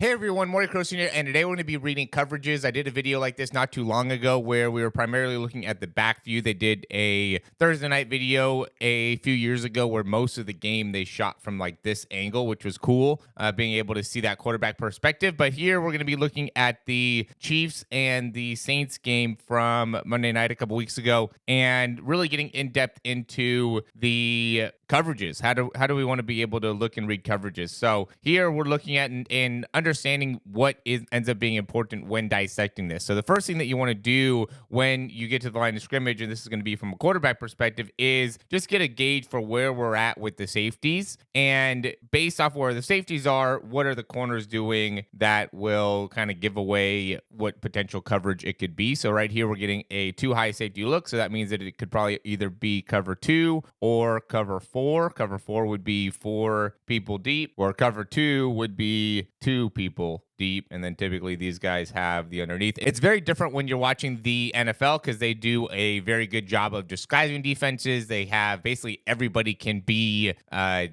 Hey everyone, Maury Croson here, and today we're going to be reading coverages. I did a video like this not too long ago where we were primarily looking at the back view. They did a Thursday night video a few years ago where most of the game they shot from like this angle, which was cool, being able to see that quarterback perspective. But here we're going to be looking at the Chiefs and the Saints game from Monday night a couple weeks ago and really getting in depth into the coverages. How do we want to be able to look and read coverages? So here we're looking at in understanding what ends up being important when dissecting this. So the first thing that you want to do when you get to the line of scrimmage, and this is going to be from a quarterback perspective, is just get a gauge for where we're at with the safeties. And based off where the safeties are, what are the corners doing that will kind of give away what potential coverage it could be. So right here, we're getting a too high safety look. So that means that it could probably either be cover 2 or cover 4. Cover 4 would be 4 people deep, or cover 2 would be 2 people deep, and then typically these guys have the underneath. It's very different when you're watching the NFL because they do a very good job of disguising defenses. They have basically everybody can be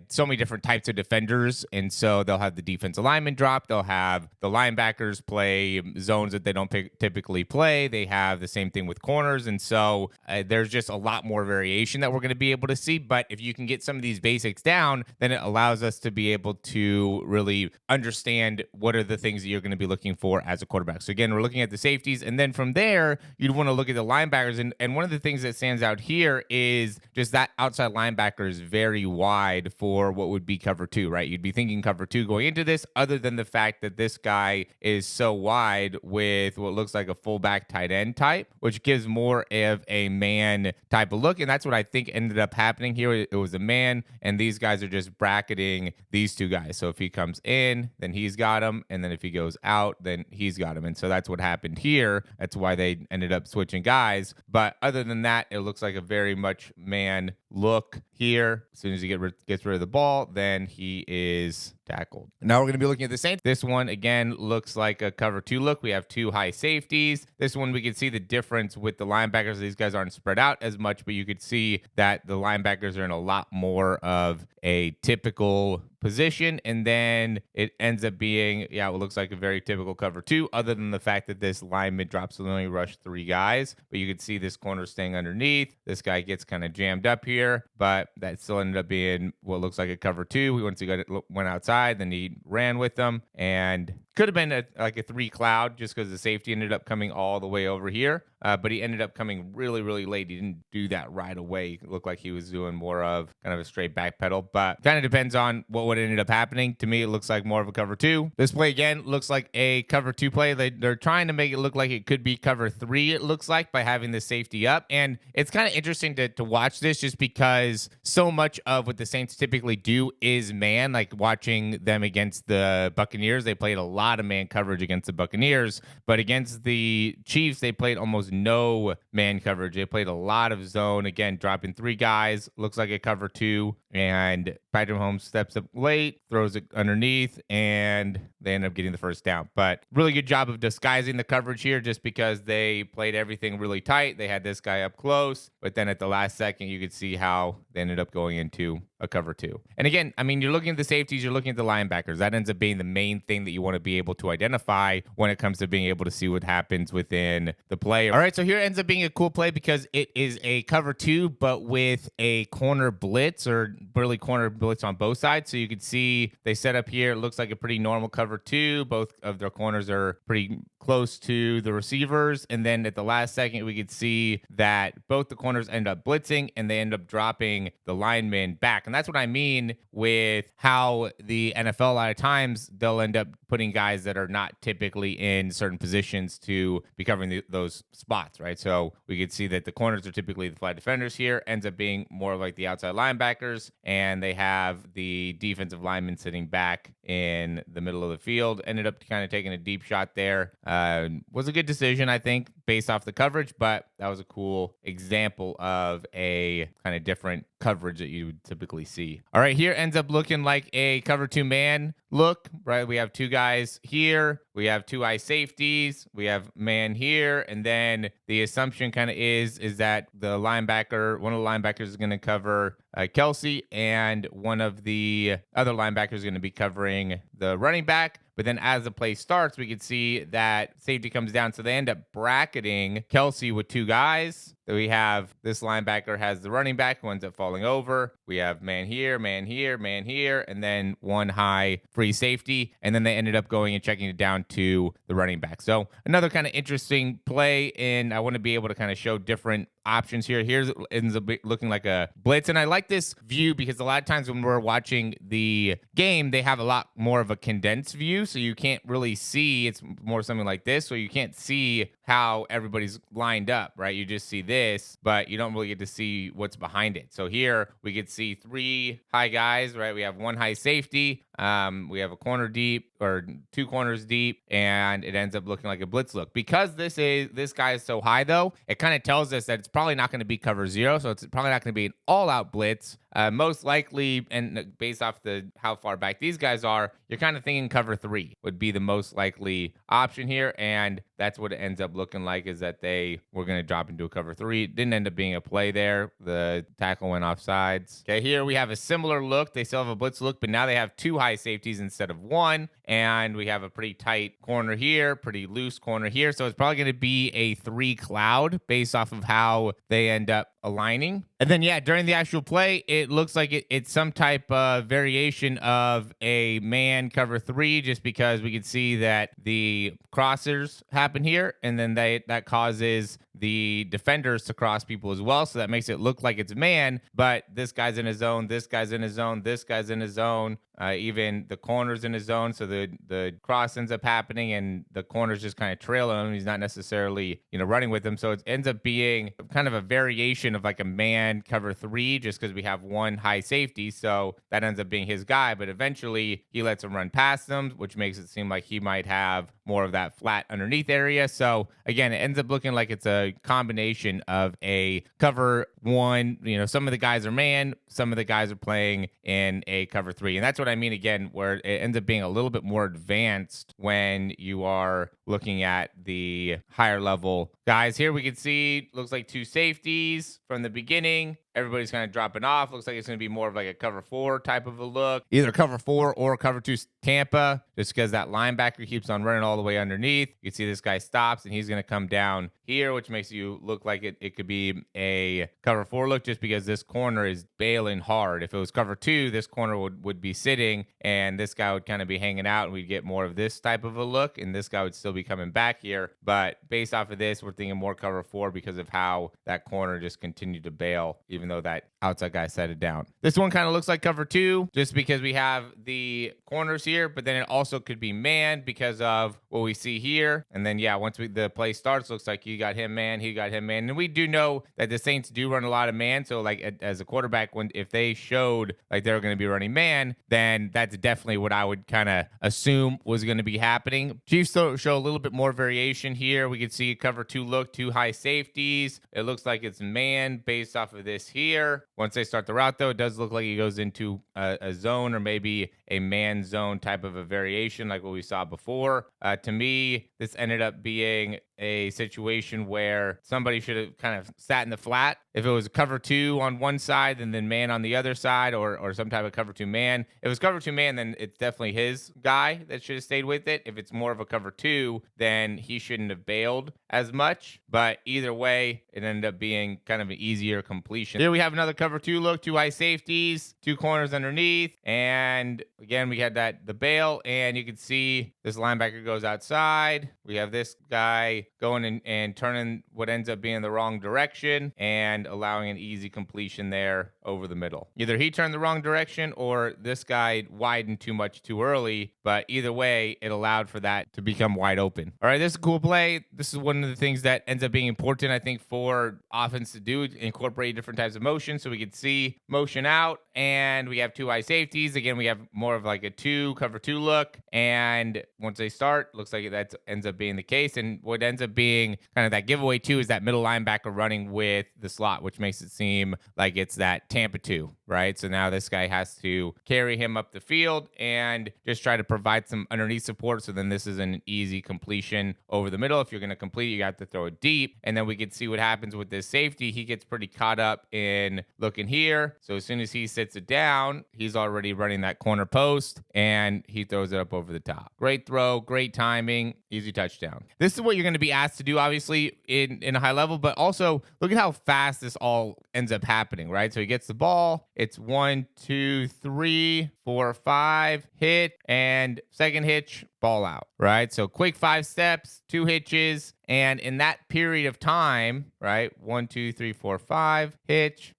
so many different types of defenders, and so they'll have the defensive lineman drop. They'll have the linebackers play zones that they don't typically play. They have the same thing with corners, and so there's just a lot more variation that we're going to be able to see. But if you can get some of these basics down, then it allows us to be able to really understand what are the things that you're going to be looking for as a quarterback. So again, we're looking at the safeties, and then from there, you'd want to look at the linebackers. And one of the things that stands out here is just that outside linebacker is very wide for what would be cover 2, right? You'd be thinking cover 2 going into this, other than the fact that this guy is so wide with what looks like a fullback tight end type, which gives more of a man type of look. And that's what I think ended up happening here. It was a man, and these guys are just bracketing these two guys. So if he comes in, then he's got him, and then if he goes out, then he's got him. And so that's what happened here. That's why they ended up switching guys. But other than that, it looks like a very much man look here. As soon as he gets rid of the ball, then he is tackled. Now we're going to be looking at the Saints. This one, again, looks like a cover 2 look. We have 2 high safeties. This one, we can see the difference with the linebackers. These guys aren't spread out as much, but you could see that the linebackers are in a lot more of a typical position, and then it ends up being, it looks like a very typical cover 2, other than the fact that this lineman drops and only rushed 3 guys. But you could see this corner staying underneath. This guy gets kind of jammed up here, but that still ended up being what looks like a cover 2. Once he went outside, then he ran with them, and could have been like a 3 cloud just because the safety ended up coming all the way over here. But he ended up coming really, really late. He didn't do that right away. It looked like he was doing more of kind of a straight back pedal, but kind of depends on what ended up happening. To me, it looks like more of a cover 2. This play, again, looks like a cover 2 play. They're trying to make it look like it could be cover 3, it looks like, by having the safety up. And it's kind of interesting to watch this just because so much of what the Saints typically do is man. Like watching them against the Buccaneers, they played a lot of man coverage against the Buccaneers, but against the Chiefs, they played almost no man coverage. They played a lot of zone, again, dropping 3 guys, looks like a cover 2, and Patrick Mahomes steps up late, throws it underneath, and they end up getting the first down. But really good job of disguising the coverage here just because they played everything really tight. They had this guy up close, but then at the last second, you could see how they ended up going into a cover 2. And again, I mean, you're looking at the safeties, you're looking at the linebackers. That ends up being the main thing that you want to be able to identify when it comes to being able to see what happens within the play. All right, so here ends up being a cool play because it is a cover 2, but with a corner blitz or really corner blitz on both sides. So you can see they set up here. It looks like a pretty normal cover 2. Both of their corners are pretty close to the receivers. And then at the last second, we could see that both the corners end up blitzing and they end up dropping the linemen back. And that's what I mean with how the NFL, a lot of times, they'll end up putting guys that are not typically in certain positions to be covering those spots, right? So we could see that the corners are typically the flat defenders here, ends up being more like the outside linebackers, and they have the defensive lineman sitting back in the middle of the field. Ended up kind of taking a deep shot there. Was a good decision, I think, based off the coverage, but that was a cool example of a kind of different coverage that you would typically see. All right, here ends up looking like a cover 2 man look, right? We have 2 guys here. We have 2 high safeties. We have man here. And then the assumption kind of is that the linebacker, one of the linebackers is going to cover Kelsey, and one of the other linebackers is going to be covering the running back. But then as the play starts, we can see that safety comes down. So they end up bracketing Kelsey with two guys. So we have this linebacker has the running back who ends up falling over. We have man here, man here, man here, and then one high free safety. And then they ended up going and checking it down to the running back. So another kind of interesting play. And I want to be able to kind of show different options here. Here's ends up looking like a blitz. And I like this view because a lot of times when we're watching the game, they have a lot more of a condensed view. So you can't really see, it's more something like this. So you can't see how everybody's lined up, right? You just see this, but you don't really get to see what's behind it. So here we could see three high guys, right? We have one high safety. We have a corner deep or two corners deep, and it ends up looking like a blitz look. Because this guy is so high though, it kind of tells us that it's probably not going to be cover zero. So it's probably not going to be an all out blitz. Most likely, and based off how far back these guys are, you're kind of thinking cover three would be the most likely option here. And that's what it ends up looking like, is that they were going to drop into a cover three. It didn't end up being a play there. The tackle went off sides. Okay, here we have a similar look. They still have a blitz look, but now they have two high safeties instead of one. And we have a pretty tight corner here, pretty loose corner here. So it's probably going to be a three cloud based off of how they end up aligning. And then, yeah, during the actual play, it looks like it's some type of variation of a man cover three, just because we can see that the crossers happen here, and then that causes the defenders to cross people as well. So that makes it look like it's man, but this guy's in his zone, this guy's in his zone, this guy's in his zone, even the corner's in his zone. So the cross ends up happening, and the corner's just kind of trailing him. He's not necessarily, running with him. So it ends up being kind of a variation of like a man cover three, just because we have one high safety. So that ends up being his guy, but eventually he lets him run past them, which makes it seem like he might have more of that flat underneath area. So again, it ends up looking like it's a combination of a cover one. Some of the guys are man, some of the guys are playing in a cover three. And that's what I mean, again, where it ends up being a little bit more advanced when you are looking at the higher level guys. Here we can see, looks like two safeties from the beginning. Everybody's kind of dropping off. Looks like it's going to be more of like a cover four type of a look. Either cover four or cover two Tampa, just because that linebacker keeps on running all the way underneath. You can see this guy stops, and he's going to come down here, which makes you look like it could be a cover four look, just because this corner is bailing hard. If it was cover two, this corner would be sitting, and this guy would kind of be hanging out, and we'd get more of this type of a look, and this guy would still be coming back here. But based off of this, we're thinking more cover four because of how that corner just continued to bail, even though that outside guy set it down. This one kind of looks like cover two, just because we have the corners here, but then it also could be man because of what we see here. And then, yeah, once the play starts, looks like you got him man, he got him man. And we do know that the Saints do run a lot of man. So like as a quarterback, if they showed like they were going to be running man, then that's definitely what I would kind of assume was going to be happening. Chiefs show a little bit more variation here. We can see cover two look, two high safeties. It looks like it's man based off of this here. Once they start the route, though, it does look like he goes into a zone, or maybe a man zone type of a variation like what we saw before. To me, this ended up being a situation where somebody should have kind of sat in the flat. If it was cover two on one side and then man on the other side, or some type of cover two man. If it was cover two man, then it's definitely his guy that should have stayed with it. If it's more of a cover two, then he shouldn't have bailed as much. But either way, it ended up being kind of an easier completion. Here we have another cover two look, two high safeties, two corners underneath. And again, we had the bail, and you can see this linebacker goes outside. We have this guy going and turning what ends up being the wrong direction and allowing an easy completion there over the middle. Either he turned the wrong direction or this guy widened too much too early, but either way, it allowed for that to become wide open. All right, this is a cool play. This is one of the things that ends up being important, I think, for offense to do, incorporate different types of motion. So we could see motion out, and we have two high safeties. Again, we have more of like a cover two look. And once they start, looks like that ends up being the case. And what ends ends up being kind of that giveaway too, is that middle linebacker running with the slot, which makes it seem like it's that Tampa 2, right? So now this guy has to carry him up the field and just try to provide some underneath support. So then this is an easy completion over the middle. If you're going to complete, you got to throw it deep. And then we can see what happens with this safety. He gets pretty caught up in looking here. So as soon as he sits it down, he's already running that corner post and he throws it up over the top. Great throw, great timing, easy touchdown. This is what you're going to be asked to do, obviously, in a high level, but also look at how fast this all ends up happening, right? So he gets the ball. It's 1, 2, 3, 4, 5, hit, and second hitch, ball out, right? So quick 5 steps, 2 hitches, and in that period of time, right? 1, 2, 3, 4, 5, hitch,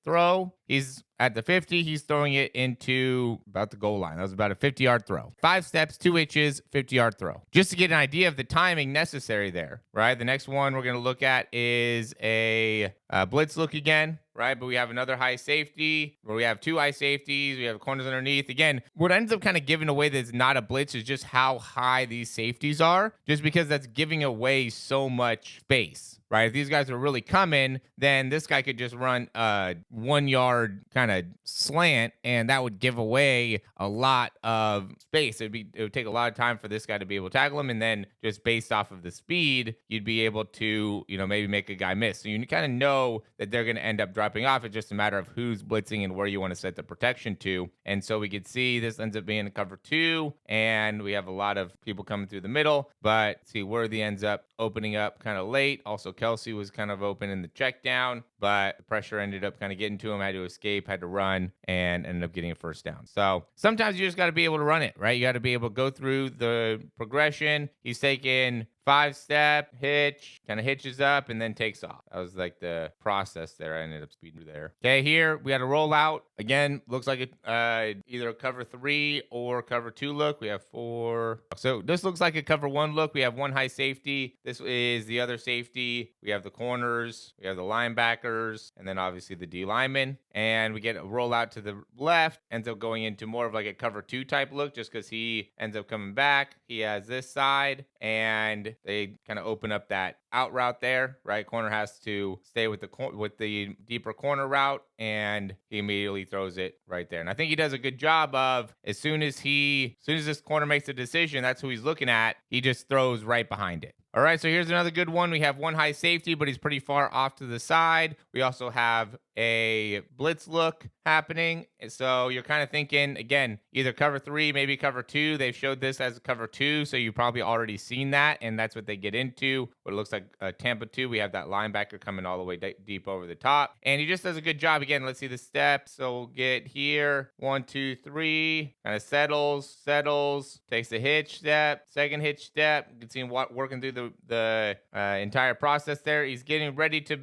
throw. He's at the 50. He's throwing it into about the goal line. That was about a 50-yard throw. 5 steps, 2 hitches, 50-yard throw. Just to get an idea of the timing necessary there, right? The next one we're going to look at is a blitz look again, right? But we have another high safety where we have 2 high safeties. We have corners underneath. Again, what ends up kind of giving away that it's not a blitz is just how high these safeties are, just because that's giving away so much space. Right, if these guys are really coming, then this guy could just run a 1-yard kind of slant, and that would give away a lot of space. It would take a lot of time for this guy to be able to tackle him, and then just based off of the speed, you'd be able to, maybe make a guy miss. So you kind of know that they're going to end up dropping off. It's just a matter of who's blitzing and where you want to set the protection to. And so we could see this ends up being a cover 2, and we have a lot of people coming through the middle. But see, Worthy ends up opening up kind of late. Also, Kelsey was kind of open in the check down, but the pressure ended up kind of getting to him, had to escape, had to run, and ended up getting a first down. So sometimes you just got to be able to run it, right? You got to be able to go through the progression. He's taking 5-step hitch, kind of hitches up and then takes off. That was like the process there. I ended up speeding through there. Okay, here we had a rollout. Again, looks like it either a cover 3 or cover 2 look. We have 4. So this looks like a cover 1 look. We have 1 high safety. This is the other safety. We have the corners. We have the linebackers. And then obviously the D linemen. And we get a rollout to the left. Ends up going into more of like a cover 2 type look just because he ends up coming back. He has this side. And they kind of open up that out route there, right? Corner has to stay with the deeper corner route, and he immediately throws it right there. And I think he does a good job of as soon as this corner makes a decision, that's who he's looking at. He just throws right behind it. All right, so here's another good one. We have 1 high safety, but he's pretty far off to the side. We also have a blitz look happening. So you're kind of thinking, again, either cover 3, maybe cover 2. They've showed this as cover 2, so you've probably already seen that, and that's what they get into. But it looks like Tampa 2. We have that linebacker coming all the way deep over the top. And he just does a good job. Again, let's see the steps. So we'll get here. 1, 2, 3. Kind of settles, takes a hitch step, second hitch step. You can see him working through the entire process there. He's getting ready to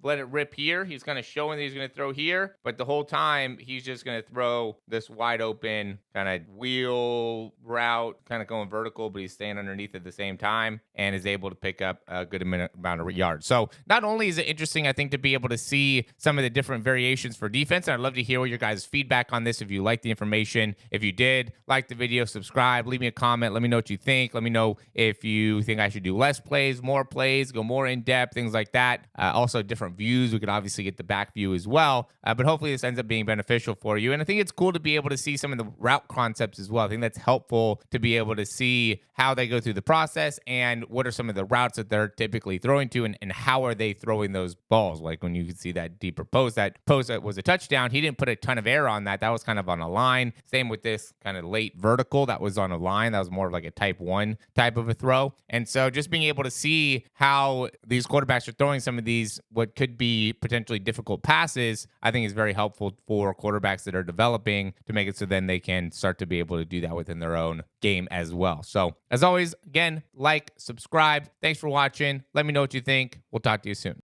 let it rip here. He's kind of showing that he's going to throw here, but the whole time he's just going to throw this wide open kind of wheel route, kind of going vertical, but he's staying underneath at the same time and is able to pick up a good amount of yards. So not only is it interesting, I think, to be able to see some of the different variations for defense, and I'd love to hear what your guys' feedback on this. If you like the information, if you did like the video, subscribe, leave me a comment, let me know what you think. Let me know if you think I should do less plays, more plays, go more in depth, things like that. Also different views. We could obviously get the back view as well, but hopefully this ends up being beneficial for you. And I think it's cool to be able to see some of the route concepts as well. I think that's helpful to be able to see how they go through the process and what are some of the routes that they're typically throwing to, and how are they throwing those balls. Like when you can see that deeper post that was a touchdown, he didn't put a ton of air on that. That was kind of on a line. Same with this kind of late vertical that was on a line. That was more of like a type 1 type of a throw. And so just being able to see how these quarterbacks are throwing some of these what could be potentially difficult passes, I think is very helpful for quarterbacks that are developing to make it so then they can start to be able to do that within their own game as well. So as always, again, like, subscribe. Thanks for watching. Let me know what you think. We'll talk to you soon.